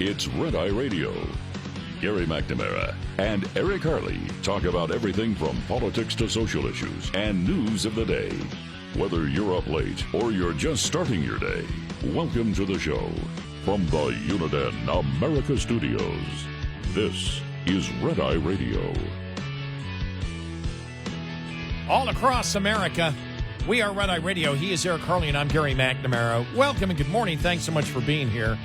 It's Red Eye Radio. Gary McNamara and Eric Harley talk about everything from politics to social issues and news of the day. Whether you're up late or you're just starting your day, welcome to the show. From the Uniden America Studios, this is Red Eye Radio. All across America, we are Red Eye Radio. He is Eric Harley, and I'm Gary McNamara. Welcome and good morning. Thanks so much for being here.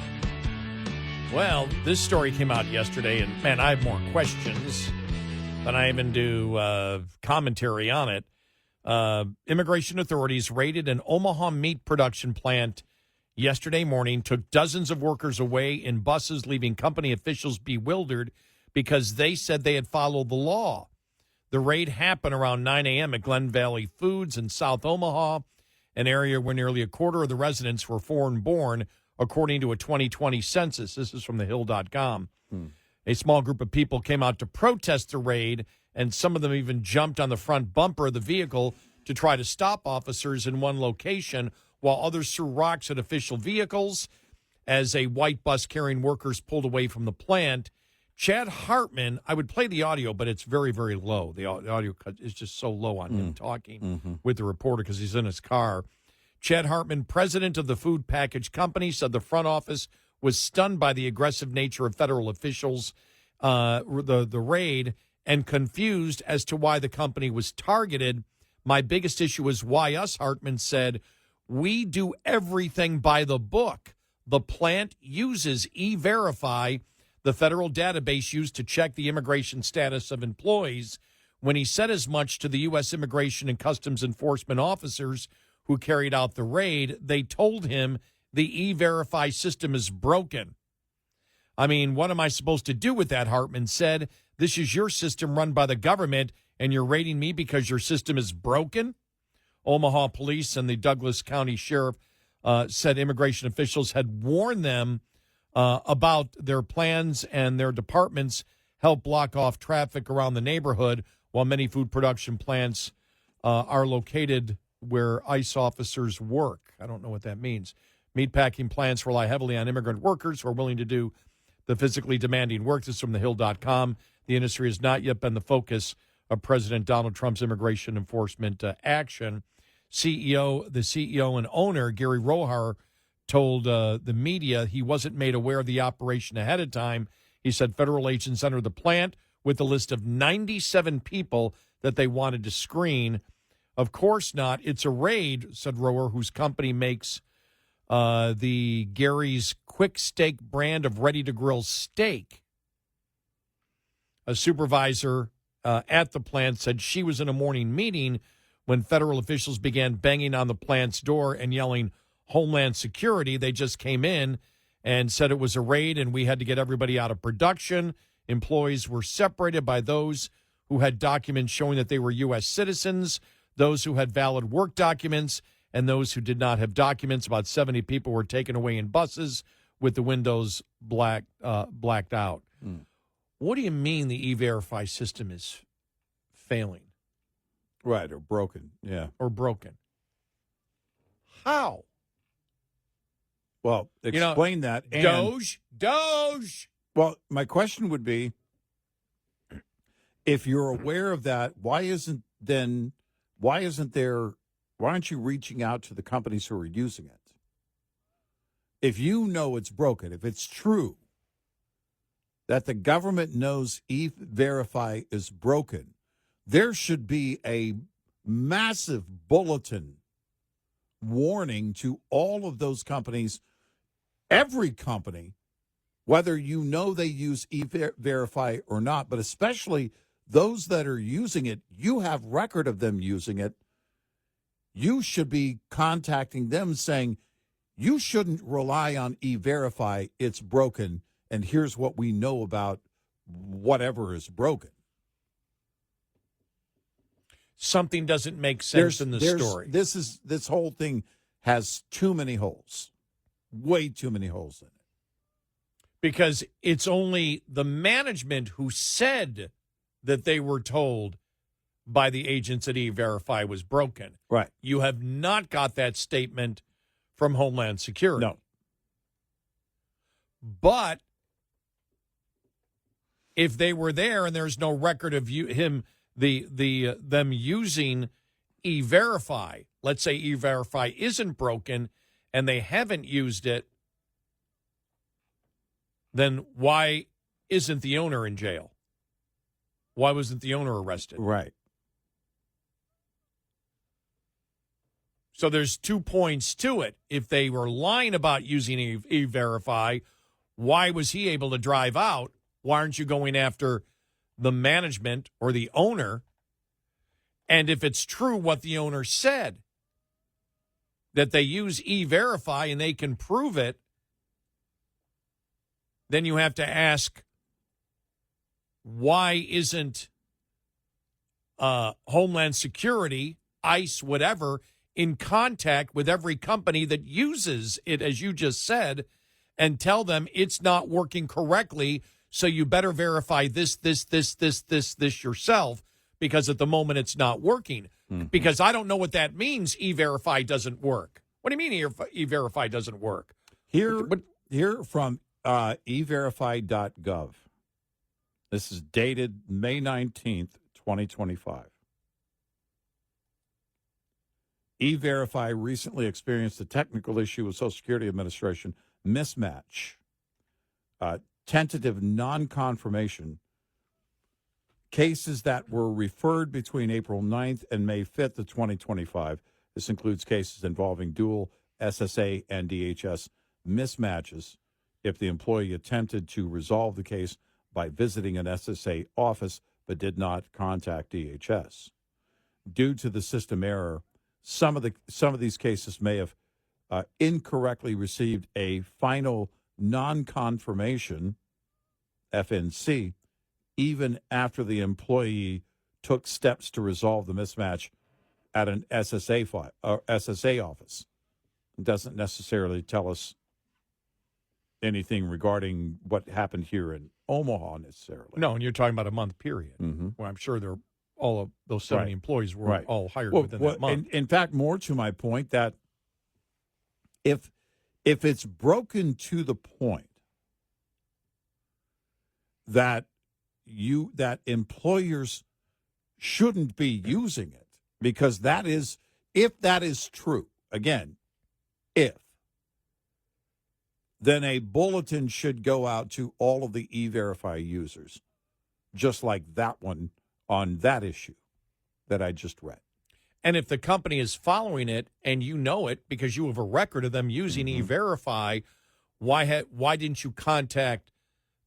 Well, this story came out yesterday, and, man, I have more questions than I even do commentary on it. Immigration authorities raided an Omaha meat production plant yesterday morning, took dozens of workers away in buses, leaving company officials bewildered because they said they had followed the law. The raid happened around 9 a.m. at Glen Valley Foods in South Omaha, an area where nearly a quarter of the residents were foreign-born, according to a 2020 census. This is from thehill.com. A small group of people came out to protest the raid, and some of them even jumped on the front bumper of the vehicle to try to stop officers in one location, while others threw rocks at official vehicles as a white bus carrying workers pulled away from the plant. Chad Hartman, I would play the audio, but it's very, very low. The audio is just so low on him talking with the reporter because he's in his car. Chad Hartman, president of the food package company, said the front office was stunned by the aggressive nature of federal officials, the raid, and confused as to why the company was targeted. My biggest issue is why us, Hartman said. We do everything by the book. The plant uses E-Verify, the federal database used to check the immigration status of employees. When he said as much to the U.S. Immigration and Customs Enforcement officers who carried out the raid, they told him the E-Verify system is broken. I mean, what am I supposed to do with that, Hartman said. This is your system run by the government, and you're raiding me because your system is broken? Omaha police and the Douglas County Sheriff said immigration officials had warned them about their plans, and their departments help block off traffic around the neighborhood, while many food production plants are located where ICE officers work. I don't know what that means. Meatpacking plants rely heavily on immigrant workers who are willing to do the physically demanding work. This is from thehill.com. The industry has not yet been the focus of President Donald Trump's immigration enforcement action. The CEO and owner, Gary Rohar, told the media he wasn't made aware of the operation ahead of time. He said federal agents entered the plant with a list of 97 people that they wanted to screen. Of course not. It's a raid, said Rohar, whose company makes the Gary's Quick Steak brand of ready-to-grill steak. A supervisor at the plant said she was in a morning meeting when federal officials began banging on the plant's door and yelling, Homeland Security. They just came in and said it was a raid and we had to get everybody out of production. Employees were separated by those who had documents showing that they were U.S. citizens, those who had valid work documents, and those who did not have documents. About 70 people were taken away in buses with the windows blacked out. What do you mean the E-Verify system is failing? Right, or broken, yeah. Or broken. How? Well, explain that. And, Doge. Well, my question would be, if you're aware of that, why aren't you reaching out to the companies who are using it? If you know it's broken, if it's true that the government knows E-Verify is broken, there should be a massive bulletin warning to all of those companies, every company, whether you know they use E-Verify or not, but especially those that are using it, you have record of them using it. You should be contacting them saying, you shouldn't rely on E-Verify, it's broken, and here's what we know about whatever is broken. Something doesn't make sense in the story. This whole thing has too many holes, way too many holes in it. Because it's only the management who said that they were told by the agents at E-Verify was broken. Right. You have not got that statement from Homeland Security. No. But if they were there and there's no record of them using E-Verify, let's say E-Verify isn't broken and they haven't used it, then why isn't the owner in jail? Why wasn't the owner arrested? Right. So there's 2 points to it. If they were lying about using E-Verify, why was he able to drive out? Why aren't you going after the management or the owner? And if it's true what the owner said, that they use E-Verify and they can prove it, then you have to ask, why isn't Homeland Security, ICE, whatever, in contact with every company that uses it, as you just said, and tell them it's not working correctly, so you better verify this yourself, because at the moment it's not working. Mm-hmm. Because I don't know what that means, E-Verify doesn't work. What do you mean E-Verify doesn't work? Here from everify.gov. This is dated May 19th, 2025. E-Verify recently experienced a technical issue with Social Security Administration mismatch, tentative non-confirmation, cases that were referred between April 9th and May 5th of 2025. This includes cases involving dual SSA and DHS mismatches if the employee attempted to resolve the case by visiting an SSA office but did not contact DHS. Due to the system error, some of these cases may have incorrectly received a final non-confirmation, FNC, even after the employee took steps to resolve the mismatch at an SSA office. It doesn't necessarily tell us anything regarding what happened here in Omaha necessarily. No, and you're talking about a month period. Mm-hmm. Well, I'm sure all of those 70 employees were all hired within that month. In fact, more to my point, that if it's broken to the point that employers shouldn't be using it, because if that is true, again, then a bulletin should go out to all of the E-Verify users, just like that one on that issue that I just read. And if the company is following it and you know it because you have a record of them using Mm-hmm. E-Verify, why didn't you contact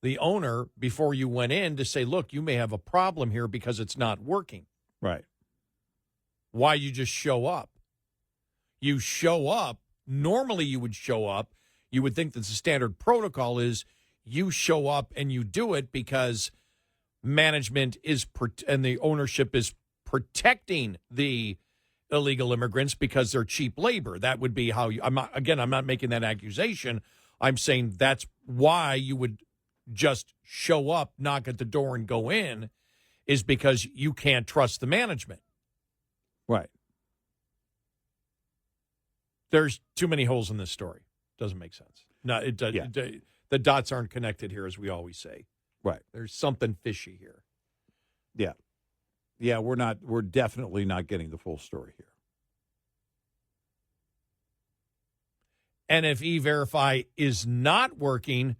the owner before you went in to say, look, you may have a problem here because it's not working? Right. Why you just show up? You show up. Normally you would show up. You would think that the standard protocol is you show up and you do it because management and the ownership is protecting the illegal immigrants because they're cheap labor. That would be how I'm not making that accusation. I'm saying that's why you would just show up, knock at the door, and go in, is because you can't trust the management. Right. There's too many holes in this story. Doesn't make sense. No, the dots aren't connected here, as we always say. Right. There's something fishy here. Yeah. Yeah, we're definitely not getting the full story here. And if E-Verify is not working,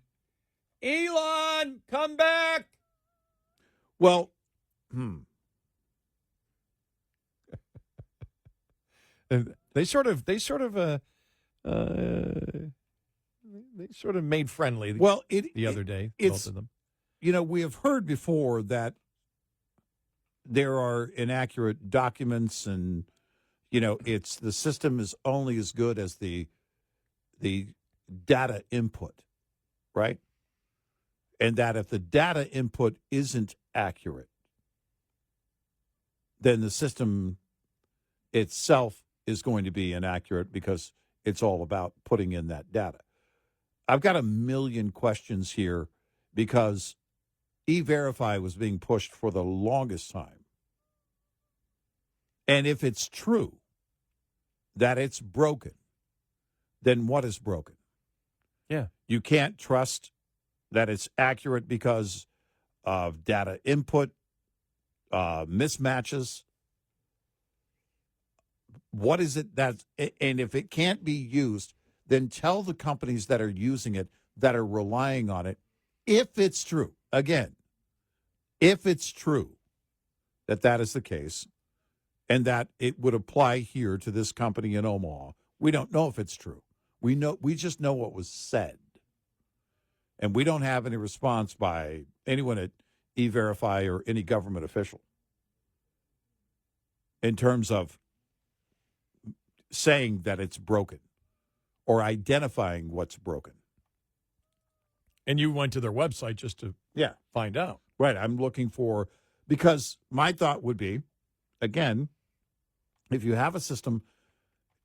Elon, come back. Well, they sort of made friendly. Well, the other day, both of them. We have heard before that there are inaccurate documents, and it's the system is only as good as the data input, right? And that if the data input isn't accurate, then the system itself is going to be inaccurate because it's all about putting in that data. I've got a million questions here because E-Verify was being pushed for the longest time. And if it's true that it's broken, then what is broken? Yeah. You can't trust that it's accurate because of data input, mismatches. What is it that, and if it can't be used, then tell the companies that are using it, that are relying on it, if it's true, again, if it's true that is the case, and that it would apply here to this company in Omaha. We don't know if it's true. We just know what was said. And we don't have any response by anyone at E-Verify or any government official in terms of saying that it's broken or identifying what's broken. And you went to their website just to find out. Right. I'm looking for, because my thought would be, again, if you have a system,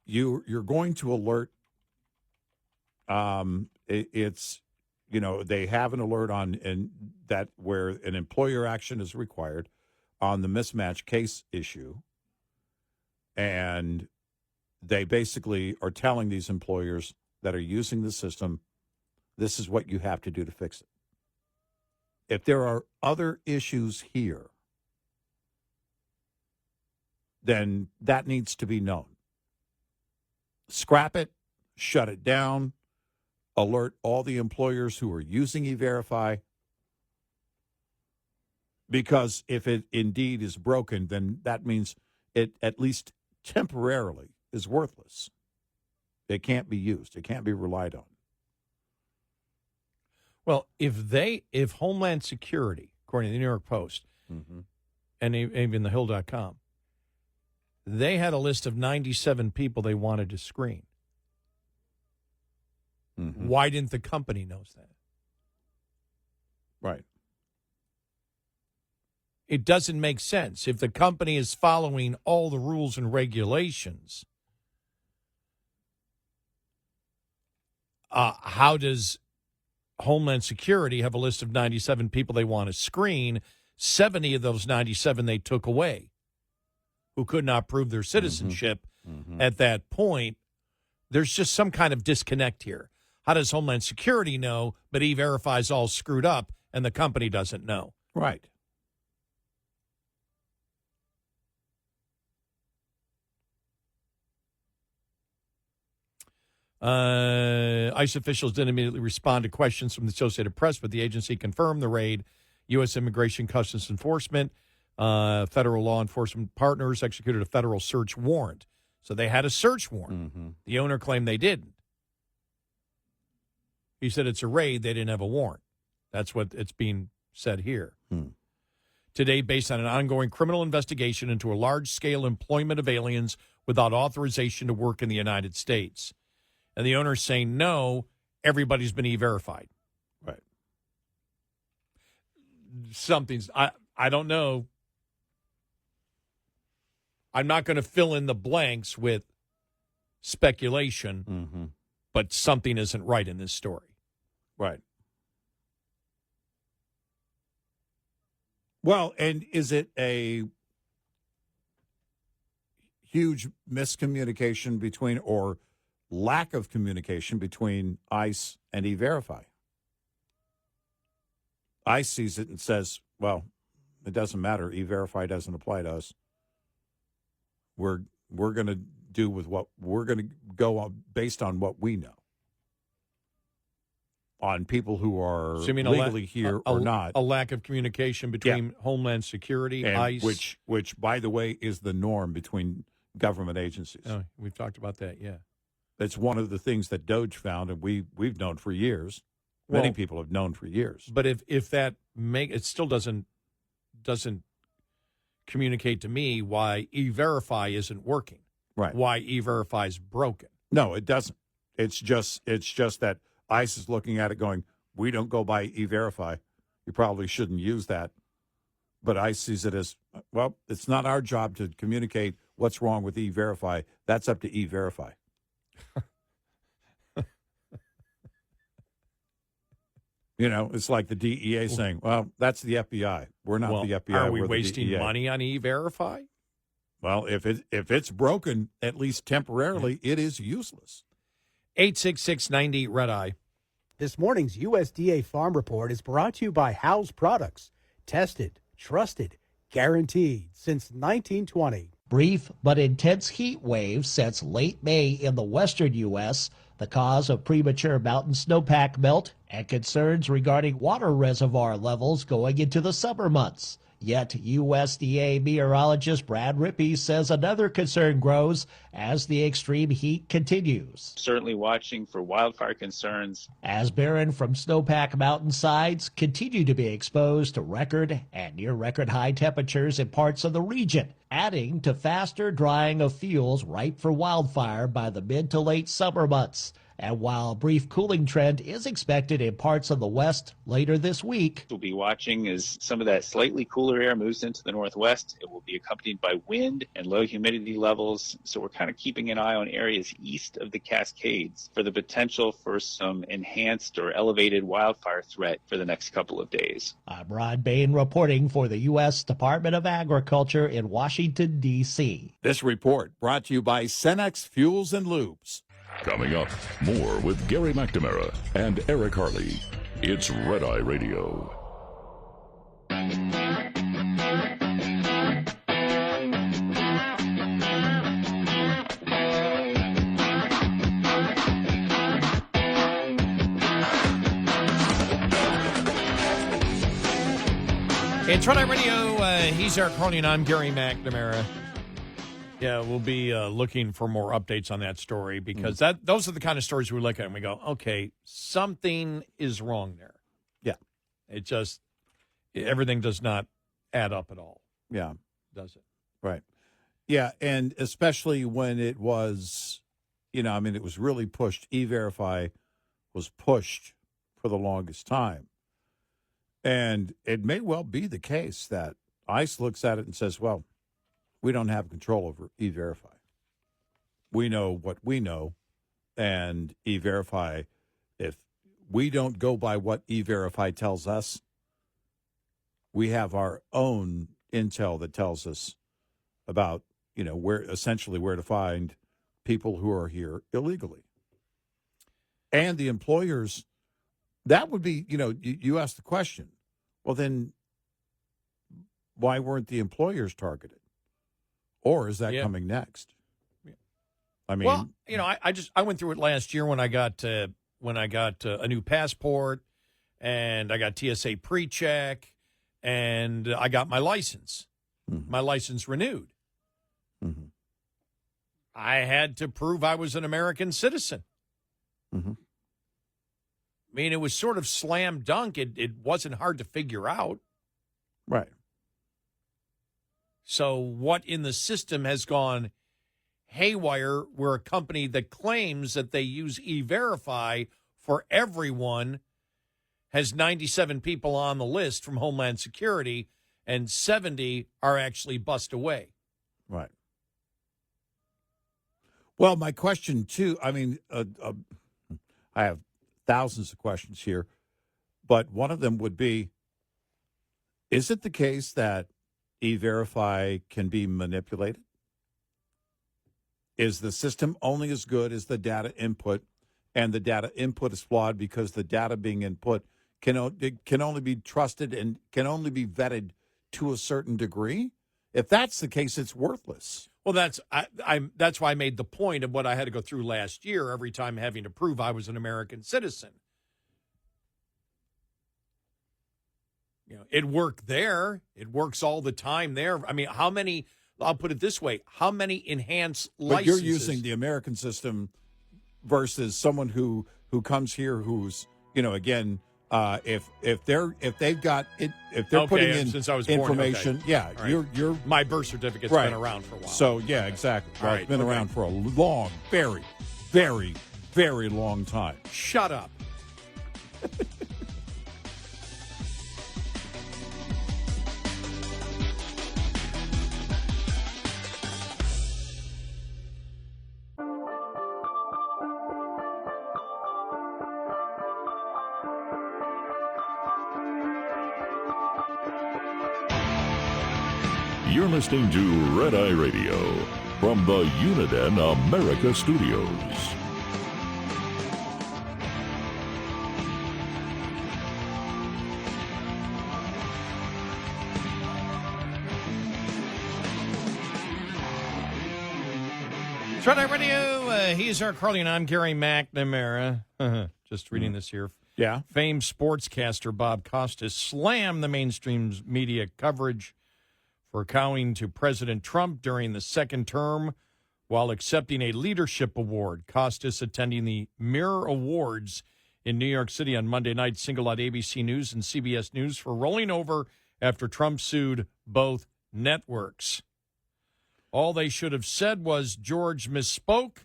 you're going to alert. It's, they have an alert on and that where an employer action is required on the mismatch case issue. And they basically are telling these employers that are using the system, this is what you have to do to fix it. If there are other issues here, then that needs to be known. Scrap it, shut it down, alert all the employers who are using E-Verify, because if it indeed is broken, then that means it, at least temporarily, is worthless. It can't be used. It can't be relied on. Well, if Homeland Security, according to the New York Post, and even the Hill.com, they had a list of 97 people they wanted to screen. Why didn't the company know that? Right. It doesn't make sense. If the company is following all the rules and regulations, how does Homeland Security have a list of 97 people they want to screen? 70 of those 97 they took away, who could not prove their citizenship at that point. There's just some kind of disconnect here. How does Homeland Security know, but E-Verify is all screwed up and the company doesn't know? Right. ICE officials didn't immediately respond to questions from the Associated Press, but the agency confirmed the raid. U.S. Immigration Customs Enforcement, federal law enforcement partners executed a federal search warrant. So they had a search warrant. The owner claimed they didn't. He said it's a raid. They didn't have a warrant. That's what it's being said here. Today, based on an ongoing criminal investigation into a large-scale employment of aliens without authorization to work in the United States. And the owner's saying, no, everybody's been E-Verified. Right. Something's, I don't know. I'm not going to fill in the blanks with speculation, but something isn't right in this story. Right. Well, and is it a huge miscommunication between, or lack of communication between ICE and E-Verify? ICE sees it and says, well, it doesn't matter. E-Verify doesn't apply to us. We're going to do with what we're going to go on based on what we know on people who are legally here or not. A lack of communication between Homeland Security, and ICE. Which, by the way, is the norm between government agencies. Oh, we've talked about that, yeah. That's one of the things that DOJ found, and we've known for years. Many people have known for years. But if that it still doesn't communicate to me why E-Verify isn't working. Right. Why E-Verify is broken. No, it doesn't. It's just that ICE is looking at it going, we don't go by E-Verify. You probably shouldn't use that. But ICE sees it as, well, it's not our job to communicate what's wrong with E-Verify. That's up to E-Verify. It's like the DEA saying, well, that's the FBI. We're not the FBI. Are we we're wasting the money on E-Verify? Well, if it's broken, at least temporarily, it is useless. 866-90 Red Eye. This morning's USDA Farm Report is brought to you by House Products. Tested, trusted, guaranteed since 1920. Brief but intense heat waves since late May in the western U.S., the cause of premature mountain snowpack melt and concerns regarding water reservoir levels going into the summer months. Yet USDA meteorologist Brad Rippey says another concern grows as the extreme heat continues. Certainly watching for wildfire concerns. As barren from snowpack mountainsides continue to be exposed to record and near record high temperatures in parts of the region, adding to faster drying of fields ripe for wildfire by the mid to late summer months. And while a brief cooling trend is expected in parts of the West later this week, We'll be watching as some of that slightly cooler air moves into the northwest. It will be accompanied by wind and low humidity levels. So we're kind of keeping an eye on areas east of the Cascades for the potential for some enhanced or elevated wildfire threat for the next couple of days. I'm Ron Bain reporting for the U.S. Department of Agriculture in Washington, D.C. This report brought to you by Cenex Fuels and Lubes. Coming up, more with Gary McNamara and Eric Harley. It's Red Eye Radio. It's Red Eye Radio. He's Eric Harley, and I'm Gary McNamara. Yeah, we'll be looking for more updates on that story because those are the kind of stories we look at and we go, okay, something is wrong there. Yeah. Everything does not add up at all, Yeah. does it? Right. Yeah, and especially when it was, it was really pushed. E-Verify was pushed for the longest time. And it may well be the case that ICE looks at it and says, well, we don't have control over E-Verify. We know what we know, and E-Verify, if we don't go by what E-Verify tells us, we have our own intel that tells us about, where to find people who are here illegally. And the employers, that would be, you asked the question, well, then why weren't the employers targeted? Or is that coming next? I mean, well, I went through it last year when I got a new passport, and I got TSA pre-check, and I got my license, my license renewed. Mm-hmm. I had to prove I was an American citizen. Mm-hmm. I mean, it was sort of slam dunk. It wasn't hard to figure out. Right. So what in the system has gone haywire? We're a company that claims that they use E-Verify for everyone, has 97 people on the list from Homeland Security, and 70 are actually bussed away. Right. Well, my question, too, I have thousands of questions here, but one of them would be, is it the case that E-Verify can be manipulated? Is the system only as good as the data input, and the data input is flawed because the data being input can only be trusted and can only be vetted to a certain degree? If that's the case, it's worthless. Well, that's why I made the point of what I had to go through last year every time having to prove I was an American citizen. It worked there. It works all the time there. I mean, I'll put it this way, how many enhanced licenses? But you're using the American system versus someone who comes here who's, again, if they've got it, if they're putting in since I was information, born, okay. yeah, Right. you're my birth certificate's right. been around for a while. So, yeah, exactly. All right, It's been around for a long, very, very, very long time. Shut up. You're listening to Red Eye Radio from the Uniden America Studios. Shred Radio. He's our Carly, and I'm Gary McNamara. Just reading this here. Yeah. Famed sportscaster Bob Costas slammed the mainstream media coverage for cowing to President Trump during the second term while accepting a leadership award. Costas attending the Mirror Awards in New York City on Monday night singled out ABC News and CBS News for rolling over after Trump sued both networks. All they should have said was George misspoke.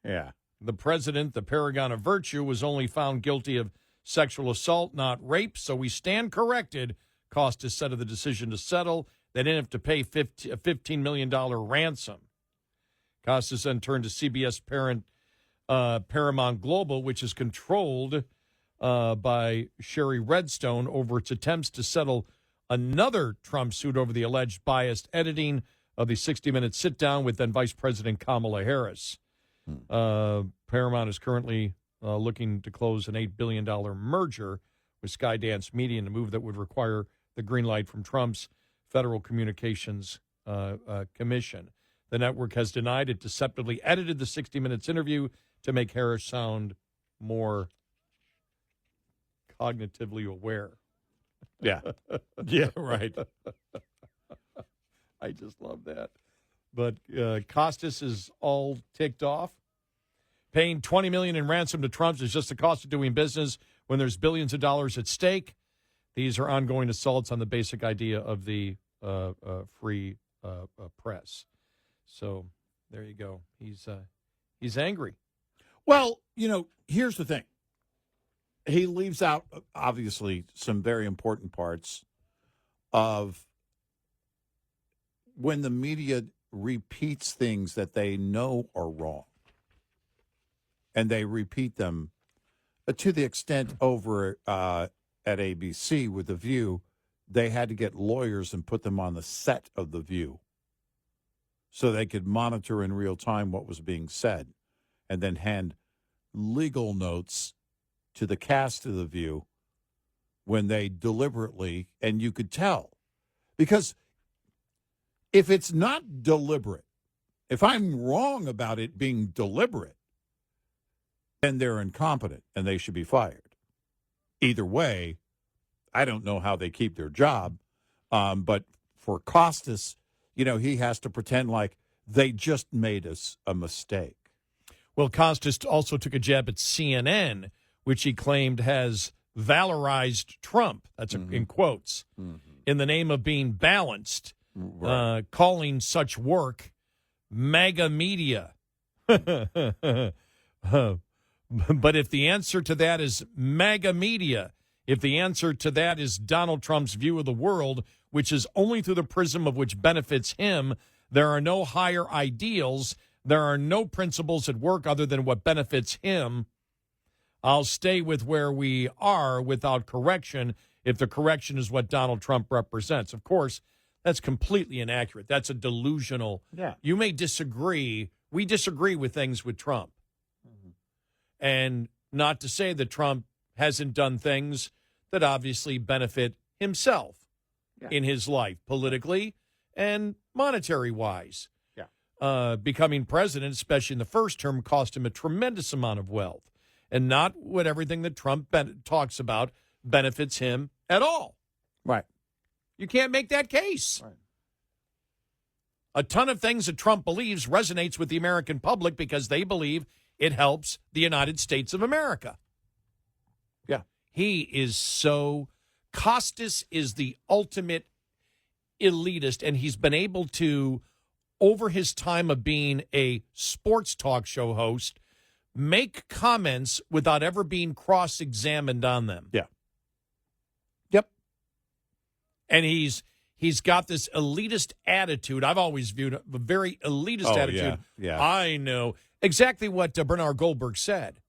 Yeah. The president, the paragon of virtue, was only found guilty of sexual assault, not rape, so we stand corrected, Costas said of the decision to settle. They didn't have to pay a $15 million ransom. Costas then turned to CBS parent Paramount Global, which is controlled by Sherry Redstone, over its attempts to settle another Trump suit over the alleged biased editing of the 60-minute sit-down with then Vice President Kamala Harris. Paramount is currently looking to close an $8 billion merger with Skydance Media in a move that would require the green light from Trump's Federal Communications Commission. The network has denied it deceptively edited the 60 Minutes interview to make Harris sound more cognitively aware. Yeah. Yeah, right. I just love that. But Costas is all ticked off. Paying $20 million in ransom to Trump is just the cost of doing business when there's billions of dollars at stake. These are ongoing assaults on the basic idea of the free press. So there you go. He's angry. Well, here's the thing. He leaves out, obviously, some very important parts of when the media repeats things that they know are wrong. And they repeat them to the extent over at ABC with The View, they had to get lawyers and put them on the set of The View so they could monitor in real time what was being said and then hand legal notes to the cast of The View when they deliberately, and you could tell. Because if it's not deliberate, if I'm wrong about it being deliberate, then they're incompetent and they should be fired. Either way, I don't know how they keep their job. But for Costas, he has to pretend like they just made us a mistake. Well, Costas also took a jab at CNN, which he claimed has valorized Trump. That's in quotes. In the name of being balanced, right. Calling such work mega media. But if the answer to that is mega media, if the answer to that is Donald Trump's view of the world, which is only through the prism of which benefits him, there are no higher ideals, there are no principles at work other than what benefits him, I'll stay with where we are without correction if the correction is what Donald Trump represents. Of course, that's completely inaccurate. That's a delusional. Yeah. You may disagree. We disagree with things with Trump. And not to say that Trump hasn't done things that obviously benefit himself in his life, politically and monetary-wise. Yeah. Becoming president, especially in the first term, cost him a tremendous amount of wealth. And not what everything that Trump talks about benefits him at all. Right. You can't make that case. Right. A ton of things that Trump believes resonates with the American public because they believe it helps the United States of America. Yeah. He is so... Costas is the ultimate elitist, and he's been able to, over his time of being a sports talk show host, make comments without ever being cross-examined on them. Yeah. Yep. And he's got this elitist attitude. I've always viewed a very elitist attitude. Yeah. I know exactly what Bernard Goldberg said,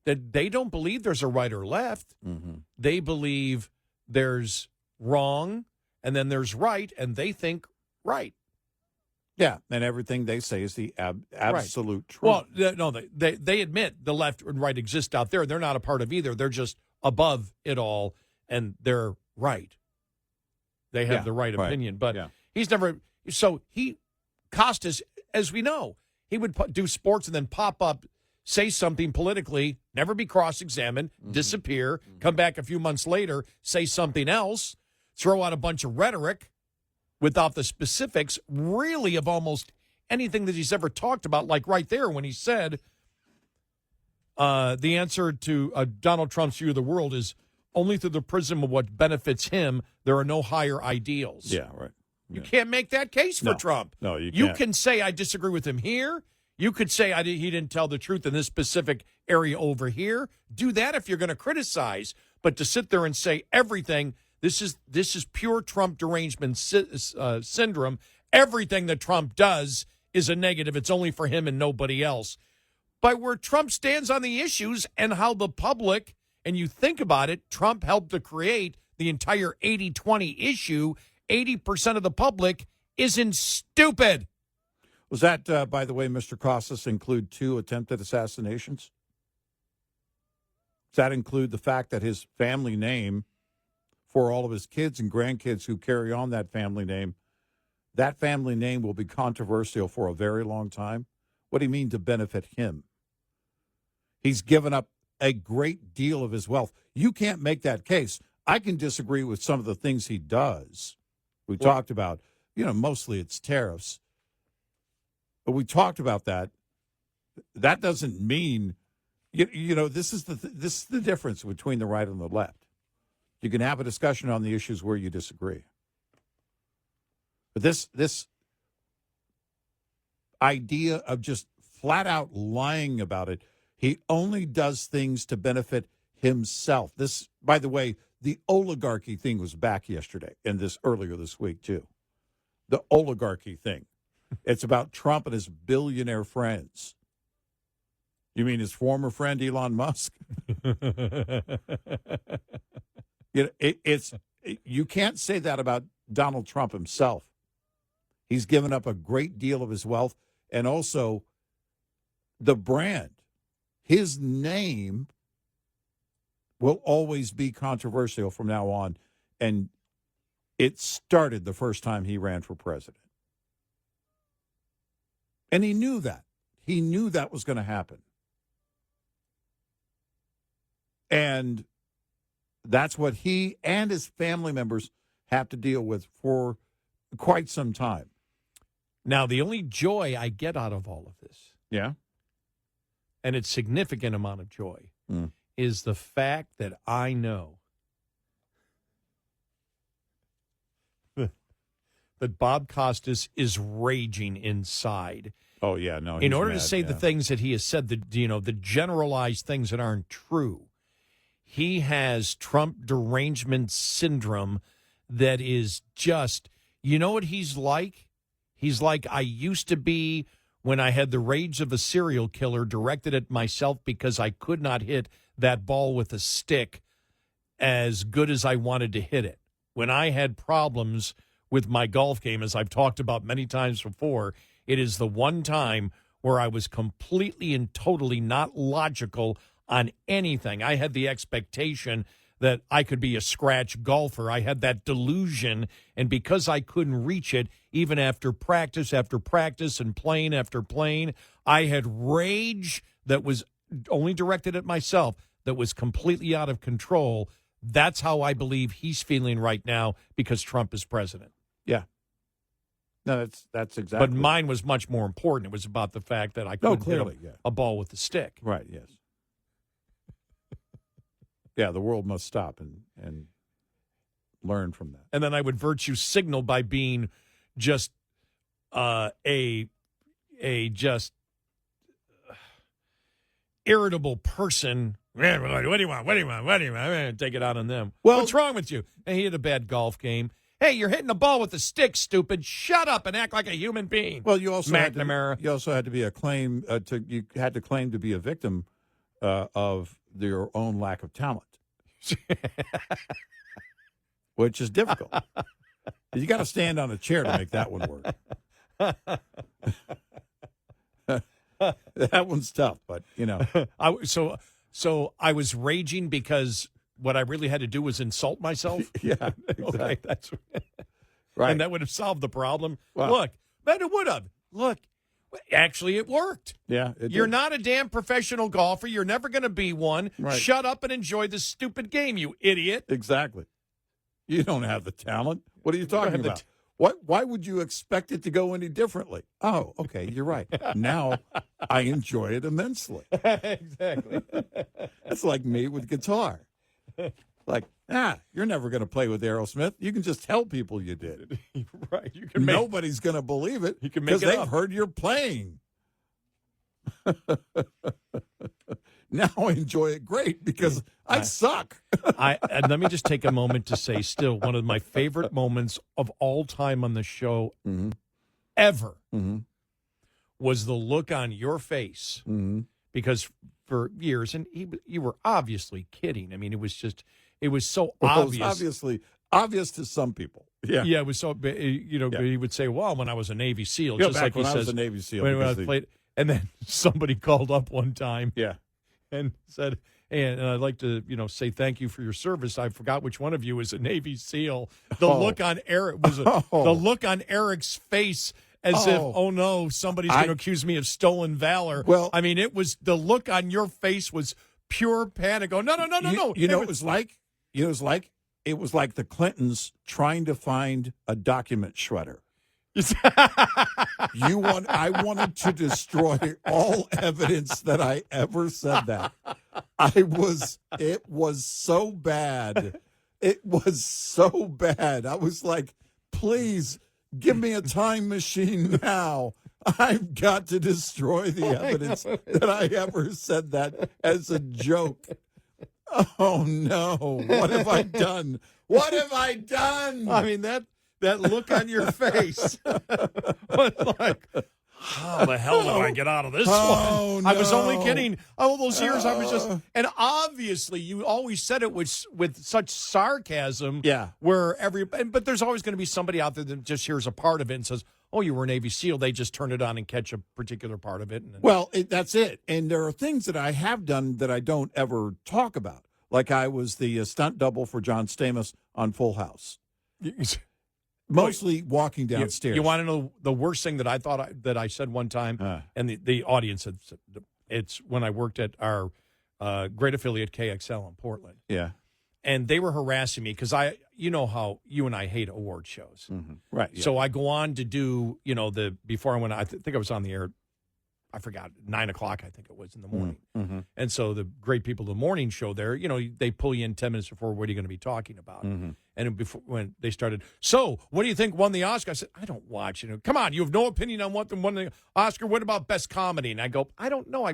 that they don't believe there's a right or left. They believe there's wrong, and then there's right, and they think right. Yeah, and everything they say is the absolute truth. Well, no, they admit the left and right exist out there. They're not a part of either. They're just above it all, and they're right. They have the right opinion. But he's never – so Costas, as we know, He would do sports and then pop up, say something politically, never be cross-examined, disappear, come back a few months later, say something else, throw out a bunch of rhetoric without the specifics, really, of almost anything that he's ever talked about, like right there when he said the answer to Donald Trump's view of the world is only through the prism of what benefits him. There are no higher ideals. Yeah, right. You can't make that case for Trump. No, you can't. You can say, I disagree with him here. You could say he didn't tell the truth in this specific area over here. Do that if you're going to criticize. But to sit there and say everything, this is pure Trump derangement syndrome. Everything that Trump does is a negative. It's only for him and nobody else. But where Trump stands on the issues and how the public, and you think about it, Trump helped to create the entire 80-20 issue. 80% of the public isn't stupid. Was that, by the way, Mr. Costas, include 2 attempted assassinations? Does that include the fact that his family name, for all of his kids and grandkids who carry on that family name will be controversial for a very long time? What do you mean to benefit him? He's given up a great deal of his wealth. You can't make that case. I can disagree with some of the things he does. We talked about, mostly it's tariffs. But we talked about that. That doesn't mean, this is the difference between the right and the left. You can have a discussion on the issues where you disagree. But this idea of just flat out lying about it, he only does things to benefit himself. This, by the way, the oligarchy thing was back yesterday and earlier this week, too. The oligarchy thing. It's about Trump and his billionaire friends. You mean his former friend Elon Musk? You can't say that about Donald Trump himself. He's given up a great deal of his wealth, and also the brand. His name will always be controversial from now on, and it started the first time he ran for president. And he knew that. He knew that was going to happen. And that's what he and his family members have to deal with for quite some time. Now, the only joy I get out of all of this, and it's significant amount of joy, is the fact that I know that Bob Costas is raging inside. Oh, yeah, no. In order to say the things that he has said, the generalized things that aren't true, he has Trump derangement syndrome that is just, you know what he's like? He's like I used to be when I had the rage of a serial killer directed at myself because I could not hit that ball with a stick as good as I wanted to hit it. When I had problems with my golf game, as I've talked about many times before, it is the one time where I was completely and totally not logical on anything. I had the expectation that I could be a scratch golfer. I had that delusion, and because I couldn't reach it, even after practice and plane after plane, I had rage that was only directed at myself, that was completely out of control. That's how I believe he's feeling right now because Trump is president. Yeah. No, that's exactly. But mine was much more important. It was about the fact that I couldn't hit a ball with a stick. Right, yes. Yeah, the world must stop and learn from that. And then I would virtue signal by being just a just irritable person. What do you want? What do you want? What do you want? I'm going to take it out on them. Well, what's wrong with you? Hey, he had a bad golf game. Hey, you're hitting the ball with a stick, stupid. Shut up and act like a human being. Well, you also McNamara. You also had to be a claim you had to claim to be a victim of your own lack of talent, which is difficult. You got to stand on a chair to make that one work. That one's tough, but So I was raging because what I really had to do was insult myself. Yeah, exactly. Okay, that's right, and that would have solved the problem. Wow. Look, man, it would have. Look, Actually, it worked. Yeah, You're not a damn professional golfer. You're never going to be one. Right. Shut up and enjoy this stupid game, you idiot. Exactly. You don't have the talent. What are you talking about? Why would you expect it to go any differently? Oh, okay, you're right. Now I enjoy it immensely. Exactly. That's like me with guitar. Like, you're never going to play with Aerosmith. You can just tell people you did. Right. You can Nobody's going to believe it can make because it they've up. heard you're playing. Now I enjoy it great because I suck. And let me just take a moment to say, still, one of my favorite moments of all time on the show ever was the look on your face. Because for years, and you were obviously kidding. I mean, it was so obvious. It was obviously obvious to some people. Yeah. Yeah, it was so, but he would say, well, when I was a Navy SEAL, Yeah, just back like when he I says. was a Navy SEAL. When I because played, and then somebody called up one time. Yeah. And said, and I'd like to, say thank you for your service. I forgot which one of you is a Navy SEAL. The look on Eric the look on Eric's face as if, oh no, somebody's going to accuse me of stolen valor. Well, I mean, it was the look on your face was pure panic. Oh no. It was like the Clintons trying to find a document shredder. I wanted to destroy all evidence that I ever said that. It was so bad. It was so bad. I was like, please give me a time machine now. I've got to destroy the evidence that I ever said that as a joke. Oh no. What have I done? What have I done? I mean, that look on your face was like, how the hell did I get out of this one? No. I was only kidding. All those years I was just, and obviously you always said it with such sarcasm. Yeah. But there's always going to be somebody out there that just hears a part of it and says, oh, you were a Navy SEAL. They just turn it on and catch a particular part of it. That's it. And there are things that I have done that I don't ever talk about. Like I was the stunt double for John Stamos on Full House. Mostly walking downstairs. You want to know the worst thing that I thought that I said one time, and the audience had said, it's when I worked at our great affiliate KXL in Portland. Yeah. And they were harassing me because you know how you and I hate award shows. Mm-hmm. Right. Yeah. So I go on to do, before I went, I think I was on the air, I forgot, 9 o'clock, I think it was in the morning. Mm-hmm. And so the great people of the morning show there, they pull you in 10 minutes before, what are you going to be talking about? Mm-hmm. And when they started, so what do you think won the Oscar? I said, I don't watch it. Come on, you have no opinion on what won the Oscar. What about Best Comedy? And I go, I don't know.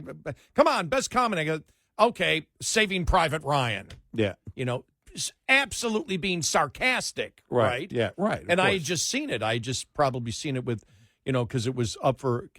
Come on, Best Comedy. I go, okay, Saving Private Ryan. Yeah. Absolutely being sarcastic, right? Yeah, right. And I had just seen it. I had just probably seen it with, because it was up for.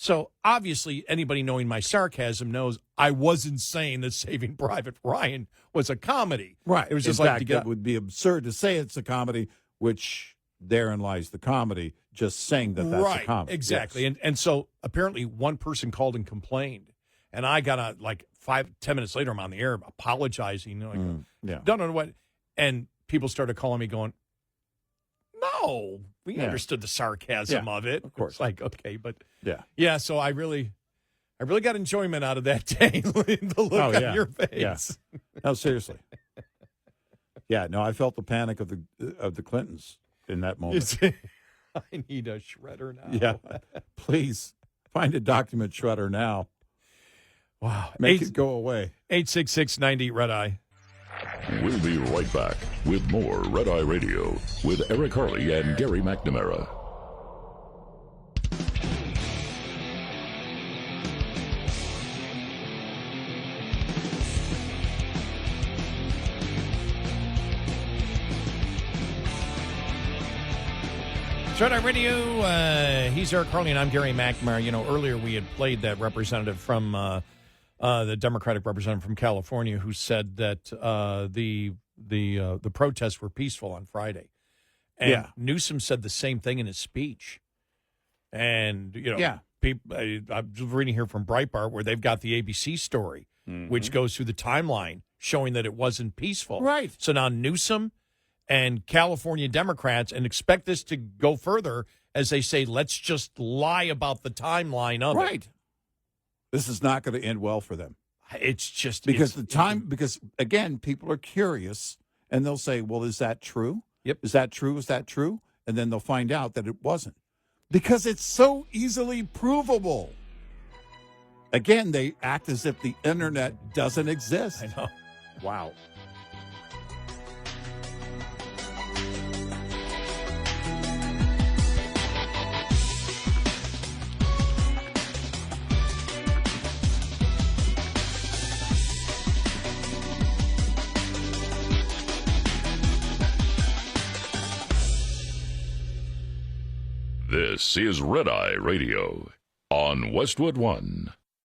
So obviously, anybody knowing my sarcasm knows I wasn't saying that Saving Private Ryan was a comedy. Right. It was just In like fact, it would be absurd to say it's a comedy, which therein lies the comedy. Just saying that's a comedy. Exactly. Yes. And so apparently one person called and complained, and I got 5-10 minutes later, I'm on the air apologizing. Don't know what, and people started calling me, going, "No, we understood the sarcasm of it." Of course, it's like okay, but yeah. So I really got enjoyment out of that day. The look on your face. Yeah. No, seriously. Yeah, no, I felt the panic of the Clintons in that moment. I need a shredder now. Yeah, please find a document shredder now. Wow, make it go away. 866-90 Red Eye. We'll be right back with more Red Eye Radio with Eric Harley and Gary McNamara. Red Eye Radio, he's Eric Harley and I'm Gary McNamara. Earlier we had played that representative from the Democratic representative from California who said that the protests were peaceful on Friday. And Newsom said the same thing in his speech. And, people, I'm reading here from Breitbart where they've got the ABC story, which goes through the timeline showing that it wasn't peaceful. Right. So now Newsom and California Democrats, and expect this to go further as they say, let's just lie about the timeline of it. Right. This is not going to end well for them. It's just Because because again, people are curious and they'll say, well, is that true? Yep. Is that true? Is that true? And then they'll find out that it wasn't. Because it's so easily provable. Again, they act as if the internet doesn't exist. I know. Wow. This is Red Eye Radio on Westwood One.